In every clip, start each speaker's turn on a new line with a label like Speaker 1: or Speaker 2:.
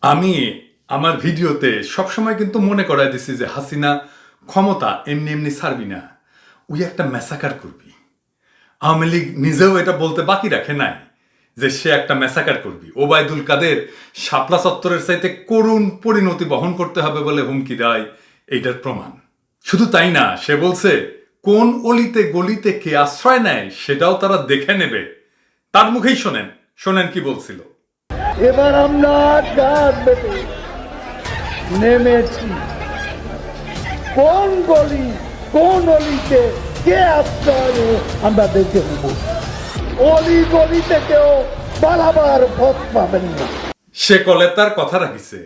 Speaker 1: আমি আমার ভিডিওতে সবসময় কিন্তু মনে করাই দিছি যে হাসিনা ক্ষমতা এমনি এমনি ছাড়বি না, ওই একটা ম্যাসাকার করবি। আওয়ামী লীগ নিজেও এটা বলতে বাকি রাখে নাই যে সে একটা ম্যাসাকার করবি। ওবায়দুল কাদের শাপলা চত্বরের চাইতে করুণ পরিণতি বহন করতে হবে বলে হুমকি দেয়, এইটার প্রমাণ। শুধু তাই না, সে বলছে কোন অলিতে গলিতে কে আশ্রয় নেয় সেটাও তারা দেখে নেবে। তার মুখেই শোনেন শোনেন কি বলছিল।
Speaker 2: এবার আমরা ডাক বেঁধে নেমেছি, কোন গলি কোন অলিতে কে আশ্রয় নেয় আমরা দেখে নেব। অলি গলিতে কেউ পালাবার পথ পাবেন না।
Speaker 1: সে কলে তার কথা রাখিছে।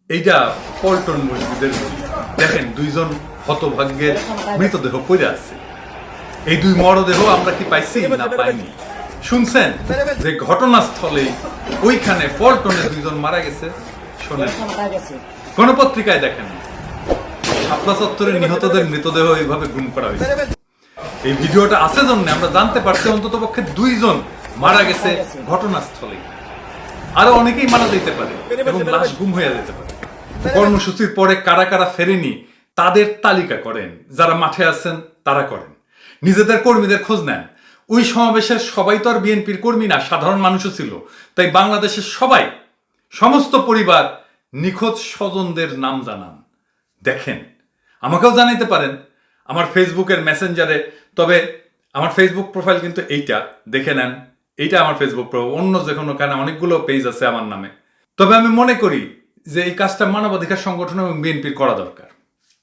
Speaker 1: এইটা পল্টন মসজিদের গলি। দেখেন দুইজন হতভাগ্যের মৃতদেহ পড়ে আছে। এই দুই মরদেহ আমরা কি পাইছি না পাইনি? শুনছেন যে ঘটনাস্থলে ওইখানে পল্টনে দুইজন মারা গেছে। শোনেন, গণপত্রিকায় দেখেন শাপলা চত্বরে নিহতদের মৃতদেহ এইভাবে গুম করা হয়েছে। এই ভিডিওটা আছে জন্য আমরা জানতে পারছি অন্তত পক্ষে দুইজন মারা গেছে ঘটনাস্থলে। আরো অনেকেই মারা যেতে পারে এবং লাশ গুম হয়ে যেতে পারে। কর্মসূচির পরে কারা কারা ফেরেনি তাদের তালিকা করেন, যারা মাঠে আছেন তারা করেন, নিজেদের কর্মীদের খোঁজ নেন। ওই সমাবেশের সবাই তো আর বিএনপির কর্মী না, সাধারণ মানুষও ছিল। তাই বাংলাদেশের সবাই, সমস্ত পরিবার নিখোঁজ স্বজনদের নাম জানান। দেখেন, আমাকেও জানাইতে পারেন আমার ফেসবুকের মেসেঞ্জারে। তবে আমার ফেসবুক প্রোফাইল কিন্তু এইটা, দেখে নেন, এইটা আমার ফেসবুক প্রোফাইল। অন্য যে কোনো কারণে অনেকগুলো পেজ আছে আমার নামে। তবে আমি মনে করি যে এই কাজটা মানবাধিকার সংগঠন এবং বিএনপির করা দরকার।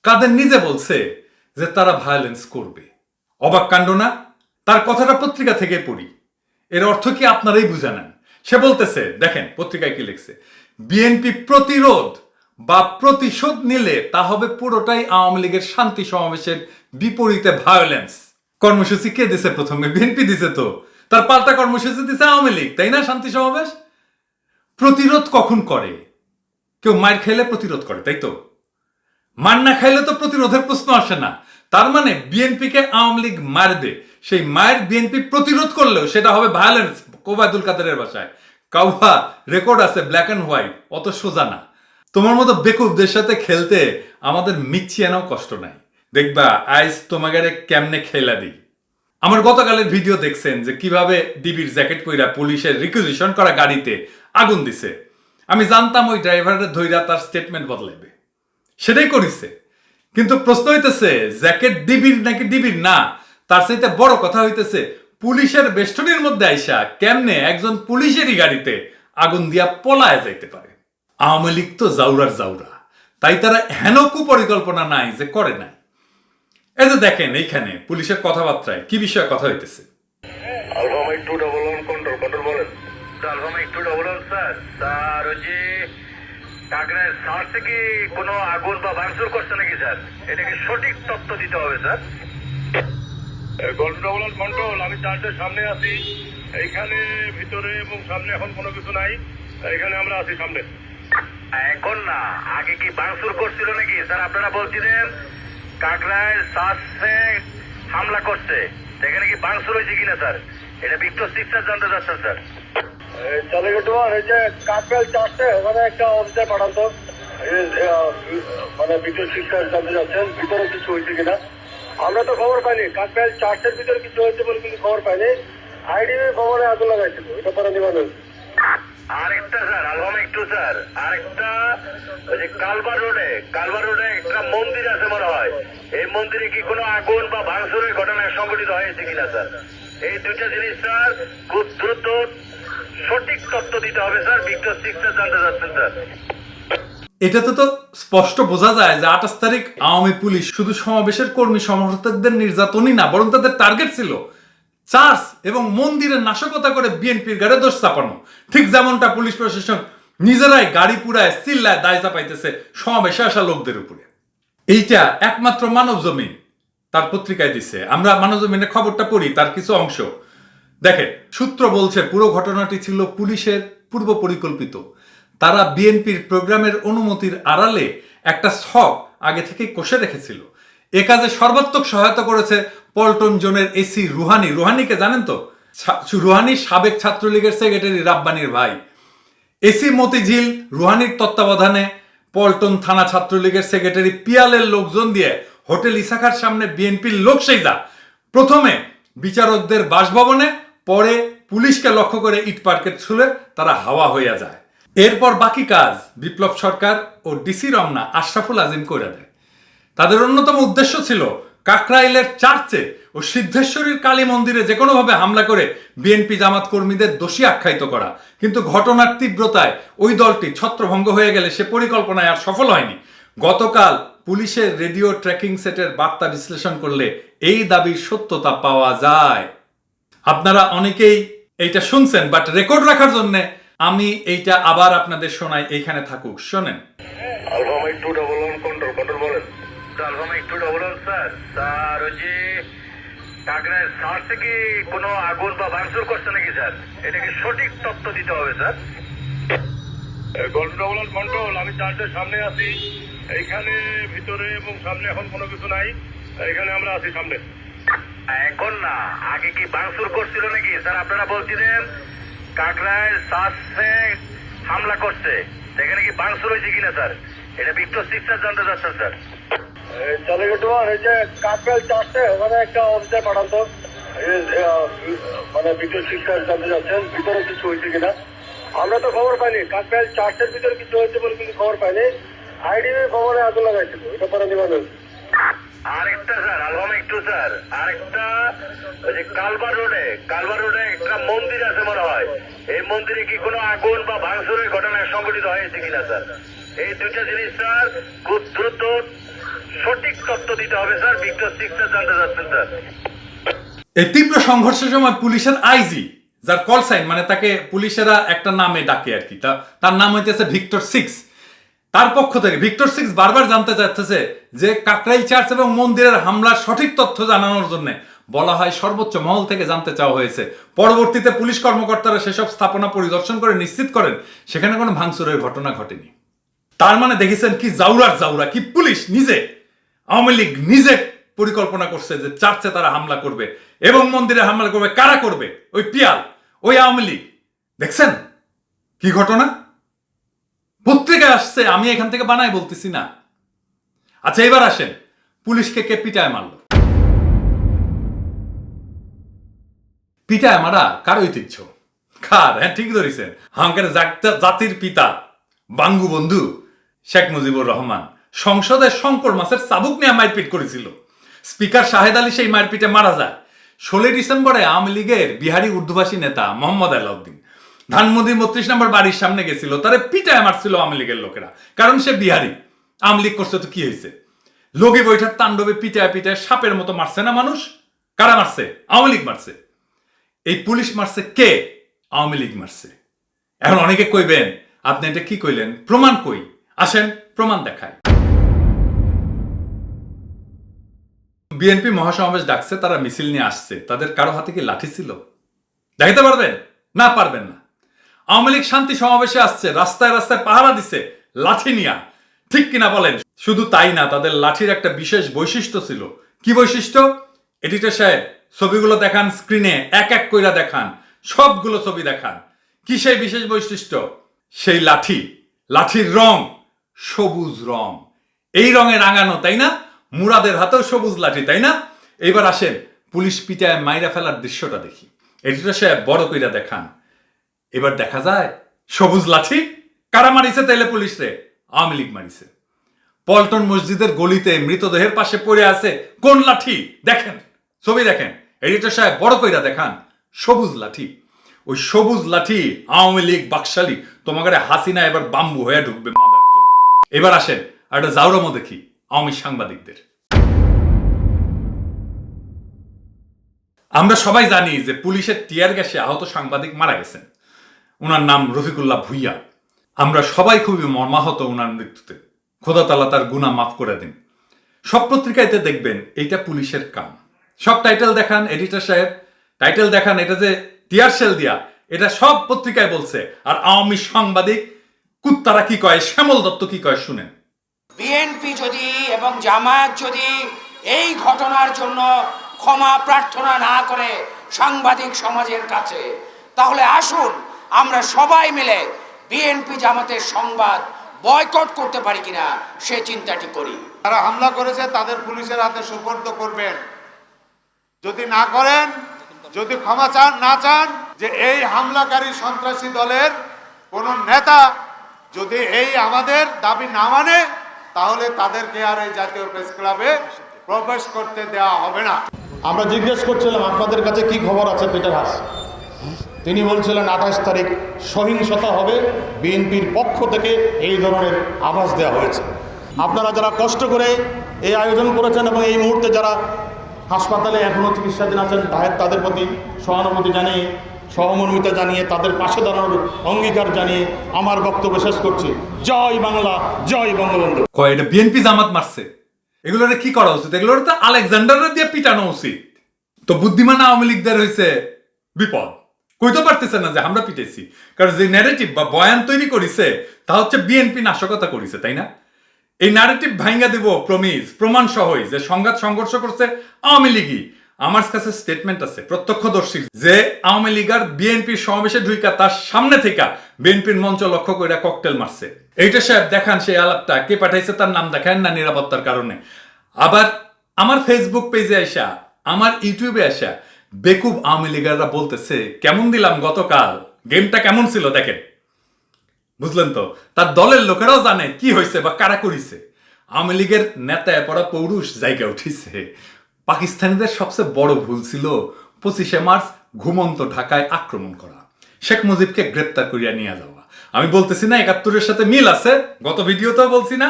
Speaker 1: কাদের নিজে বলছে যে তারা ভায়োলেন্স করবে। অবাক কাণ্ড না? তার কথাটা পত্রিকা থেকে পড়ি, এর অর্থ কি আপনারাই বুঝে নেন। সে বলতেছে, দেখেন পত্রিকায় কি লিখছে, বিএনপি প্রতিরোধ বা প্রতিশোধ নিলে তা হবে পুরোটাই আওয়ামী লীগের শান্তি সমাবেশের বিপরীতে ভায়োলেন্স। কর্মসূচি কে দিছে? প্রথমে বিএনপি দিছে, তো তার পাল্টা কর্মসূচি দিছে আওয়ামী লীগ, তাই না? শান্তি সমাবেশ প্রতিরোধ কখন করে? কেউ মার খাইলে প্রতিরোধ করে, তাই তো? মার না খাইলে তো প্রতিরোধের প্রশ্ন আসে না। তার মানে বিএনপিকে আওয়ামী লীগ মারবে, সেই মায়ের বিএনপি প্রতিরোধ করলেও সেটা হবে ভায়োলেন্স। ওবায়দুল কাদেরের ভাষায় কাউয়া রেকর্ড আছে, ব্ল্যাক অ্যান্ড হোয়াইট। অত সোজা না। তোমার মতো বেকুবদের সাথে খেলতে আমাদের মিচ্ছিয়ানাও কষ্ট নাই। দেখবা আইস তোমাকে কেমনে খেলা দিই। আমার গতকালের ভিডিও দেখছেন যে কিভাবে ডিবির জ্যাকেট পইরা পুলিশের রিকুইজিশন করা গাড়িতে আগুন দিছে। আমি জানতাম ওই ড্রাইভারের ধইরা তার স্টেটমেন্ট বদলাইবে, সেটাই করিছে। কিন্তু প্রশ্ন হইতেছে জ্যাকেট ডিবির নাকি ডিবির না। তার চাইতে বড় কথা হইতেছে পুলিশের বেষ্টনীর মধ্যে আইসা কেমনে একজন পুলিশেরই গাড়িতে আগুন দিয়া পলায় যাইতে পারে। আওয়ামী লীগ তো জাউরার জাউরা, তাই তারা হেন কুপরিকল্পনা নাই যে করে নাই। এই যে দেখেন এইখানে পুলিশের কথাবার্তায় কি বিষয়ে কথা হইতেছে।
Speaker 3: কাকরায় সার থেকে কোনো আগুন বা ভাঙচুর করছে নাকি স্যার? এটাকে সঠিক তথ্য দিতে হবে স্যার। কন্ট্রোল, আমি চার্চের সামনে আছি। এইখানে ভিতরে এবং সামনে এখন কোনো কিছু নাই। এখানে আমরা আছি সামনে। এখন না, আগে কি ভাঙচুর করছিল নাকি স্যার? আপনারা বলছিলেন কাকরায় সার্চে হামলা করছে, সেখানে কি ভাঙচুর হয়েছে কিনা স্যার? এটা ভিক্টর সিক্সার জানতে চাচ্ছেন স্যার। কাকরাইল চার্চে ওখানে একটা অফিসার পাঠান তো, মানে ভিতর শিক্ষা জানতে যাচ্ছেন ভিতরে কিছু হয়েছে কিনা। আমরা তো খবর পাইনি, কাকরাইল চার্চের ভিতরে কিছু হয়েছে বলে কিছু খবর পাইনি। আইডিবি ভবনে আগুন লাগাইছিল, এটা পরে নিবানো। আরেকটা স্যার, আলবাম একটু স্যার, আরেকটা ওই যে কালবার রোডে একটা মন্দির আছে মনে হয়। এই মন্দিরে কি কোনো আগুন বা ভাঙচুরের ঘটনা সংঘটিত হয়েছে কিনা স্যার? এই দুইটা জিনিস স্যার খুব দ্রুত সঠিক তথ্য দিতে হবে স্যার। ভিক্টর সিক্সার জানতে চাচ্ছেন স্যার।
Speaker 1: এটাতে তো স্পষ্ট বোঝা যায় যে 28 তারিখ আওয়ামী পুলিশ শুধু সমাবেশের কর্মী সমর্থকদের নির্যাতনই না, বরং তাদের টার্গেট ছিল চার্চ এবং মন্দিরের নাশকতা করে বিএনপির গাড়ি দোষ চাপানো। ঠিক যেমনটা পুলিশ প্রশাসন নিজেরাই গাড়ি পুরায় চিল্লায় দায় চাপাইতেছে সমাবেশে আসা লোকদের উপরে। এইটা একমাত্র মানব জমিন তার পত্রিকায় দিছে। আমরা মানব জমিনের খবরটা পড়ি, তার কিছু অংশ দেখেন। সূত্র বলছে পুরো ঘটনাটি ছিল পুলিশের পূর্ব পরিকল্পিত। তারা বিএনপির প্রোগ্রামের অনুমতির আড়ালে একটা ছক আগে থেকে কষে রেখেছিল। এ কাজে সর্বাত্মক সহায়তা করেছে পল্টন জোনের এসি রুহানি। রুহানিকে জানেন তো? রুহানি সাবেক ছাত্রলীগের সেক্রেটারি রাব্বানির ভাই। এসি মতিঝিল রুহানির তত্ত্বাবধানে পল্টন থানা ছাত্রলীগের সেক্রেটারি পিয়ালের লোকজন দিয়ে হোটেল ইসাখার সামনে বিএনপির লোক সেইজা প্রথমে বিচারকদের বাসভবনে, পরে পুলিশকে লক্ষ্য করে ইট পার্কেট ছুলে তারা হাওয়া হইয়া যায়। এরপর বাকি কাজ বিপ্লব সরকার ও ডিসি রমনা আশরাফুল আজিম করে দেয়। তাদের অন্যতম উদ্দেশ্য ছিল কাকরাইলের চার্চে ও সিদ্ধেশ্বরীর কালী মন্দিরে যে কোনোভাবে হামলা করে বিএনপি জামাত কর্মীদের দোষী আখ্যায়িত করা। কিন্তু ঘটনার তীব্রতায় ওই দলটি ছত্রভঙ্গ হয়ে গেলে সে পরিকল্পনায় আর সফল হয়নি। গতকাল পুলিশের রেডিও ট্র্যাকিং সেটের বার্তা বিশ্লেষণ করলে এই দাবির সত্যতা পাওয়া যায়। আপনারা অনেকেই এইটা শুনছেন, বাট রেকর্ড রাখার জন্য আমি এইটা আবার আপনাদের শোনাই, এইখানে থাকুক, শোনেন।
Speaker 3: আলফা মাইক 211 কন্ট্রোল বলেন। আলফা মাইক 211 স্যার। স্যার ওই যে কাকরাইল সার থেকে কোনো আগুন বা ভাঙচুর করছে নাকি স্যার? এটাকে সঠিক তথ্য দিতে হবে স্যার। কন্ট্রোল, আমি চার্চের সামনে আছি। এইখানে ভিতরে এবং সামনে এখন কোনো কিছু নাই। এখানে আমরা আছি সামনে। এখন না, আগে কি ভাঙচুর করছিল নাকি স্যার? আপনারা বলছিলেন কাকরাইল সার্চে হামলা করছে, সেখানে কি ভাঙচুর হয়েছে কিনা স্যার? এটা ভিক্টর সিক্সার জানতে চাচ্ছেন স্যার। এই যে কাকরাইল চার্চে ওখানে একটা অফিসার পাঠান তো, মানে ভিক্টর সিক্সার জানতে চাচ্ছেন ভিতরে কিছু হয়েছে কিনা। আমরা তো খবর পাইনি, কাকরাইল চার্চের ভিতরে কিছু হয়েছে বলে কিন্তু খবর পাইনি। আইডিবি ভবনে আগুন লাগাইছিল, এটা পরে নিবানো। আরেকটা স্যার, আলবাম একটু স্যার, আরেকটা ওই যে কালবার রোডে একটা মন্দির আছে মনে হয়। এই মন্দিরে কি কোনো আগুন বা ভাঙচুরের ঘটনা সংঘটিত হয়েছে কিনা স্যার? এই দুইটা জিনিস স্যার খুব দ্রুত সঠিক তথ্য দিতে হবে স্যার। ভিক্টর সিক্সার জানতে চাচ্ছেন স্যার।
Speaker 1: এই তীব্র সংঘর্ষের সময় পুলিশের আইজি, যার কল সাইন মানে তাকে পুলিশেরা একটা নামে ডাকে আর কি, তার নাম হইতেছে ভিক্টর সিক্স। তার পক্ষ থেকে ভিক্টর সিক্স বারবার জানতে চাচ্ছে যে কাকরাইল চার্চ এবং মন্দিরের হামলার সঠিক তথ্য জানানোর জন্য বলা হয় সর্বোচ্চ মহল থেকে জানতে চাওয়া হয়েছে। পরবর্তীতে পুলিশ কর্মকর্তারা সেসব স্থাপনা পরিদর্শন করে নিশ্চিত করেন সেখানে কোনো ভাঙচুরের ঘটনা ঘটেনি। তার মানে দেখেছেন কি জাউরা, কি পুলিশ নিজে, আওয়ামী লীগ নিজে পরিকল্পনা করছে যে চার্চে তারা হামলা করবে এবং মন্দিরে হামলা করবে। কারা করবে? ওই পিয়াল, ওই আওয়ামী লীগ। দেখছেন কি ঘটনা? পত্রিকায় আসছে, আমি এখান থেকে বানাই বলতেছি না। আচ্ছা এবার আসেন, পুলিশকে কে পিটায় মারল? পিটায় মারা কার ঐতিহ্য? কার? হ্যাঁ ঠিক ধরেছেন, আমাদের জাতির পিতা বঙ্গবন্ধু শেখ মুজিবুর রহমান সংসদে শঙ্কর মাছের চাবুক নিয়ে মারপিট করেছিল। স্পিকার শাহেদ আলী সেই মারপিটে মারা যায়। 16 ডিসেম্বরে আওয়ামী লীগের বিহারি উর্দুভাষী নেতা মোহাম্মদ আলাউদ্দিন ধানমন্ডি 32 নম্বর বাড়ির সামনে গেছিল, তারে পিটায় মারছিল আওয়ামী লীগের লোকেরা, কারণ সে বিহারি। আওয়ামী লীগ করছে তো কি হয়েছে? লগি বৈঠার তাণ্ডবে পিটায় সাপের মতো মারছে না মানুষ? কারা মারছে? আওয়ামী লীগ মারছে। এই পুলিশ মারছে কে? আওয়ামী লীগ মারছে। এখন অনেকে কইবেন আপনি এটা কি কইলেন, প্রমাণ কই? আসেন প্রমাণ দেখায়। বিএনপি মহাসমাবেশ ডাকছে, তারা মিছিল নিয়ে আসছে, তাদের কারো হাতে কি লাঠি ছিল? দেখাতে পারবেন? না, পারবেন না। আওয়ামী লীগ শান্তি সমাবেশে আসছে, রাস্তায় রাস্তায় পাহারা দিছে লাঠি নিয়া, ঠিক কিনা বলেন? শুধু তাই না, তাদের লাঠির একটা বিশেষ বৈশিষ্ট্য ছিল। কি বৈশিষ্ট্য? এডিটর সাহেব ছবিগুলো দেখান, স্ক্রিনে এক এক কইরা দেখান, সবগুলো ছবি দেখান। কি সেই বিশেষ বৈশিষ্ট্য? সেই লাঠির রং সবুজ রং। এই রঙে রাঙানো, তাই না? মুরাদের হাতেও সবুজ লাঠি, তাই না? এইবার আসেন পুলিশ পিটায় মাইরা ফেলার দৃশ্যটা দেখি। এডিটর সাহেব বড় কইরা দেখান। এবার দেখা যায় সবুজ লাঠি। কারা মারিছে তাইলে পুলিশ রে? আওয়ামী লীগ মারিছে। পল্টন মসজিদের গলিতে মৃতদেহের পাশে পড়ে আছে কোন লাঠি? দেখেন, ছবি দেখেন। এডিটর সাহেব বড় কইরা দেখান, সবুজ লাঠি। ওই সবুজ লাঠি আওয়ামী লীগ বাকশালী, তোমাকে হাসিনা এবার বাম্বু হয়ে ঢুকবে। এবার আসেন আর একটা জাউরামো দেখি আওয়ামী সাংবাদিকদের। আমরা সবাই জানি যে পুলিশের টিয়ার গ্যাসে আহত সাংবাদিক মারা গেছেন। ওনার নাম রফিকুল্লাহ ভুইয়া। আমরা সবাই খুবই মর্মাহত ওনার মৃত্যুতে। খোদা তাআলা তার গুনাহ মাফ করে দিন। সব পত্রিকাতে দেখবেন এইটা পুলিশের কাম। সব টাইটেল দেখান, এডিটর সাহেব টাইটেল দেখান, এটা যে টিয়ার শেল দিয়া, এটা সব পত্রিকায় বলছে। আর আওয়ামী সাংবাদিক কুত্তারা কি কয়, শ্যামল দত্ত কি কয় শুনেন।
Speaker 4: বিএনপি যদি এবং জামায়াত যদি এই ঘটনার জন্য ক্ষমা প্রার্থনা না করে সাংবাদিক সমাজের কাছে, তাহলে আসুন আমরা সবাই মিলে বিএনপি জামাতের সংবাদ বয়কট করতে পারি কিনা সে চিন্তাটি করি।
Speaker 5: যারা হামলা করেছে তাদের পুলিশের হাতে সুপর্দ করবেন। যদি না করেন, যদি ক্ষমা না চান, যে এই হামলাকারী সন্ত্রাসী দলের কোন নেতা যদি এই আমাদের দাবি না মানে, তাহলে তাদেরকে আর এই জাতীয় প্রেস ক্লাবে প্রবেশ করতে দেওয়া হবে না।
Speaker 6: আমরা জিজ্ঞেস করছিলাম আপনাদের কাছে কি খবর আছে পিটার হাস। তিনি বলছিলেন 28 তারিখ সহিংসতা হবে, বিএনপির পক্ষ থেকে এই ধরনের আভাস দেওয়া হয়েছে। আপনারা যারা কষ্ট করে এই আয়োজন করেছেন এবং এই মুহূর্তে যারা হাসপাতালে এখনও চিকিৎসাধীন আছেন, তাদের প্রতি সহানুভূতি জানিয়ে, সহমর্মিতা জানিয়ে, তাদের পাশে দাঁড়ানোর অঙ্গীকার জানিয়ে আমার বক্তব্য শেষ করছি। জয় বাংলা, জয় বঙ্গবন্ধু।
Speaker 1: এটা বিএনপি জামাত মারছে, এগুলোর কি করা উচিত? এগুলোর তো আলেকজান্ডারের দিয়ে পিটানো উচিত। তো বুদ্ধিমান আওয়ামী লীগদের হয়েছে বিপদ, কইতে পারতেছে না যে আমরা পিটেছি, কারণ যে ন্যারেটিভ বা বয়ান তৈরি করেছে তা হচ্ছে বিএনপি নাশকতা করেছে, তাই না? এই ন্যারেটিভ ভাঙ্গা দেব প্রমাণ সহই যে সংঘাত সংঘর্ষ করছে আওয়ামী লীগই। আমার কাছে স্টেটমেন্ট আছে প্রত্যক্ষদর্শী যে আওয়ামী লীগ আর বিএনপির সমাবেশে ঢুইকা তার সামনে থেকে বিএনপির মঞ্চ লক্ষ্য করে ককটেল মারছে। এইটা সাহেব দেখান সেই আলাপটা, কে পাঠাইছে তার নাম দেখান না নিরাপত্তার কারণে। আবার আমার ফেসবুক পেজে আসা, আমার ইউটিউবে আসা বেকুব আওয়ামী লীগাররা বলতেছে কেমন দিলাম গতকাল, গেমটা কেমন ছিল দেখেন। বুঝলেন তো? তার দলের লোকেরাও জানে কি হয়েছে বা কারা করিছে। আওয়ামী লীগের নেতায় পড়া পৌরুষ জায়গা উঠিছে। পাকিস্তানিদের সবচেয়ে বড় ভুল ছিল 25শে মার্চ ঘুমন্ত ঢাকায় আক্রমণ করা, শেখ মুজিবকে গ্রেপ্তার করিয়া নিয়ে যাওয়া। আমি বলতেছি না 71-এর সাথে মিল আছে, গত ভিডিওতেও বলছি না?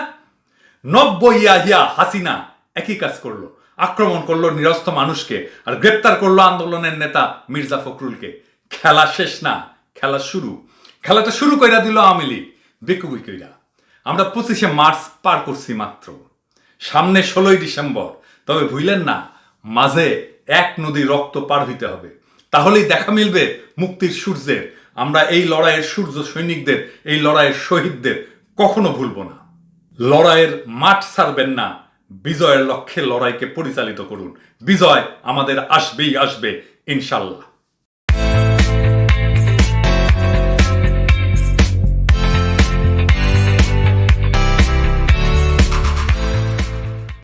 Speaker 1: 90 ইয়া হাসিনা একই কাজ করলো, আক্রমণ করলো নিরস্ত্র মানুষকে আর গ্রেপ্তার করলো আন্দোলনের নেতা মির্জা ফখরুলকে। খেলা শেষ না, খেলা শুরু। খেলাটা শুরু কইরা দিল আওয়ামী লীগ বেকুবি কইরা। আমরা 25শে মার্চ পার করছি মাত্র, সামনে 16ই ডিসেম্বর। তবে ভুলেন না, মাঝে এক নদী রক্ত পার হইতে হবে, তাহলেই দেখা মিলবে মুক্তির সূর্যের। আমরা এই লড়াইয়ের সূর্য সৈনিকদের, এই লড়াইয়ের শহীদদের কখনো ভুলব না। লড়াইয়ের মাঠ ছাড়বেন না, বিজয়ের লক্ষ্যে লড়াইকে পরিচালিত করুন। বিজয় আমাদের আসবেই আসবে ইনশাল্লাহ।